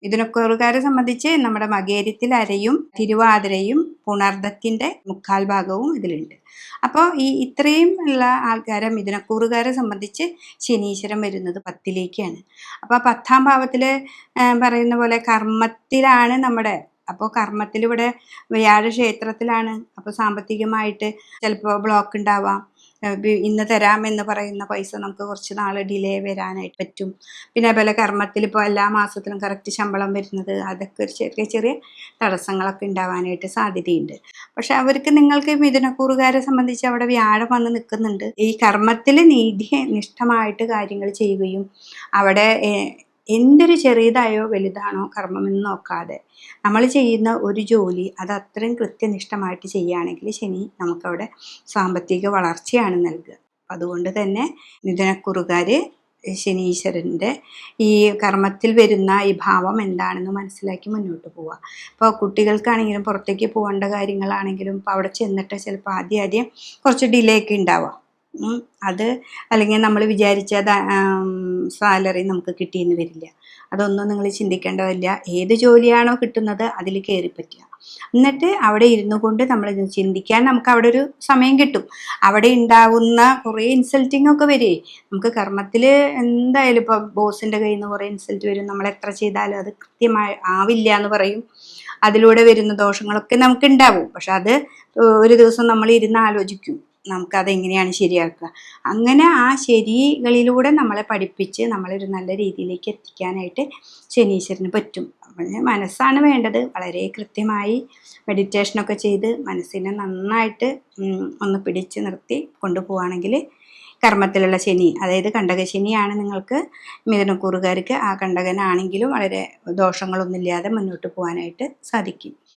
മിഥുനക്കൂറുകാരെ സംബന്ധിച്ച് നമ്മുടെ മകേരത്തിൽ അരയും തിരുവാതിരയും പുണർദത്തിൻ്റെ മുക്കാൽ ഭാഗവും ഇതിലുണ്ട്. അപ്പോൾ ഇത്രയും ഉള്ള ആൾക്കാരെ മിഥുനക്കൂറുകാരെ സംബന്ധിച്ച് ശനീശ്വരൻ വരുന്നത് 10ലേക്കാണ്. അപ്പോൾ 10ാം ഭാവത്തിൽ പറയുന്ന പോലെ കർമ്മത്തിലാണ് നമ്മുടെ. അപ്പോൾ കർമ്മത്തിൽ ഇവിടെ വ്യാഴക്ഷേത്രത്തിലാണ്. അപ്പോൾ സാമ്പത്തികമായിട്ട് ചിലപ്പോൾ ബ്ലോക്ക് ഉണ്ടാവാം. ഇന്ന് തരാമെന്ന് പറയുന്ന പൈസ നമുക്ക് കുറച്ച് നാൾ ഡിലേ വരാനായിട്ട് പറ്റും. പിന്നെ അതുപോലെ കർമ്മത്തിൽ ഇപ്പോൾ എല്ലാ മാസത്തിലും കറക്റ്റ് ശമ്പളം വരുന്നത്, അതൊക്കെ ഒരു ചെറിയ ചെറിയ തടസ്സങ്ങളൊക്കെ ഉണ്ടാവാനായിട്ട് സാധ്യതയുണ്ട്. പക്ഷെ നിങ്ങൾക്ക് മിഥുനക്കൂറുകാരെ സംബന്ധിച്ച് അവിടെ വ്യാഴം വന്ന് നിൽക്കുന്നുണ്ട്. ഈ കർമ്മത്തിൽ നീതിനിഷ്ഠമായിട്ട് കാര്യങ്ങൾ ചെയ്യുകയും അവിടെ എന്തൊരു ചെറിയതായോ വലുതാണോ കർമ്മമെന്ന് നോക്കാതെ നമ്മൾ ചെയ്യുന്ന ഒരു ജോലി അത് അത്രയും കൃത്യനിഷ്ഠമായിട്ട് ചെയ്യുകയാണെങ്കിൽ ശനി നമുക്കവിടെ സാമ്പത്തിക വളർച്ചയാണ് നൽകുക. അതുകൊണ്ട് തന്നെ മിഥുനക്കൂറുകാർ ശനീശ്വരൻ്റെ ഈ കർമ്മത്തിൽ വരുന്ന ഈ ഭാവം എന്താണെന്ന് മനസ്സിലാക്കി മുന്നോട്ട് പോവുക. ഇപ്പോൾ കുട്ടികൾക്കാണെങ്കിലും പുറത്തേക്ക് പോകേണ്ട കാര്യങ്ങളാണെങ്കിലും ഇപ്പോൾ അവിടെ ചെന്നിട്ട് ചിലപ്പോൾ ആദ്യം കുറച്ച് ഡിലേ ഒക്കെ ഉണ്ടാവാം. അത് അല്ലെങ്കിൽ നമ്മൾ വിചാരിച്ച സാലറി നമുക്ക് കിട്ടിയെന്ന് വരില്ല. അതൊന്നും നിങ്ങൾ ചിന്തിക്കേണ്ടതില്ല. ഏത് ജോലിയാണോ കിട്ടുന്നത് അതിൽ കയറി പറ്റുക. എന്നിട്ട് അവിടെ ഇരുന്നു കൊണ്ട് നമ്മൾ ചിന്തിക്കാൻ നമുക്ക് അവിടെ ഒരു സമയം കിട്ടും. അവിടെ ഉണ്ടാവുന്ന കുറേ ഇൻസൾട്ടിങ് ഒക്കെ വരെ നമുക്ക് കർമ്മത്തിൽ എന്തായാലും ഇപ്പോൾ ബോസിൻ്റെ കയ്യിൽ നിന്ന് കുറേ ഇൻസൾട്ട് വരും. നമ്മൾ എത്ര ചെയ്താലും അത് കൃത്യമായി ആവില്ല എന്ന് പറയും. അതിലൂടെ വരുന്ന ദോഷങ്ങളൊക്കെ നമുക്ക് ഉണ്ടാവും. പക്ഷെ അത് ഒരു ദിവസം നമ്മൾ ഇരുന്ന് ആലോചിക്കും, നമുക്കതെങ്ങനെയാണ് ശരിയാക്കുക. അങ്ങനെ ആ ശരികളിലൂടെ നമ്മളെ പഠിപ്പിച്ച് നമ്മളൊരു നല്ല രീതിയിലേക്ക് എത്തിക്കാനായിട്ട് ശനീശ്വരന് പറ്റും. അപ്പോൾ മനസ്സാണ് വേണ്ടത്. വളരെ കൃത്യമായി മെഡിറ്റേഷനൊക്കെ ചെയ്ത് മനസ്സിനെ നന്നായിട്ട് ഒന്ന് പിടിച്ച് നിർത്തി കൊണ്ടുപോവുകയാണെങ്കിൽ കർമ്മത്തിലുള്ള ശനി, അതായത് കണ്ടകശനിയാണ് നിങ്ങൾക്ക് മിഥുനക്കൂറുകാർക്ക്, ആ കണ്ടകനാണെങ്കിലും വളരെ ദോഷങ്ങളൊന്നുമില്ലാതെ മുന്നോട്ട് പോകാനായിട്ട് സാധിക്കും.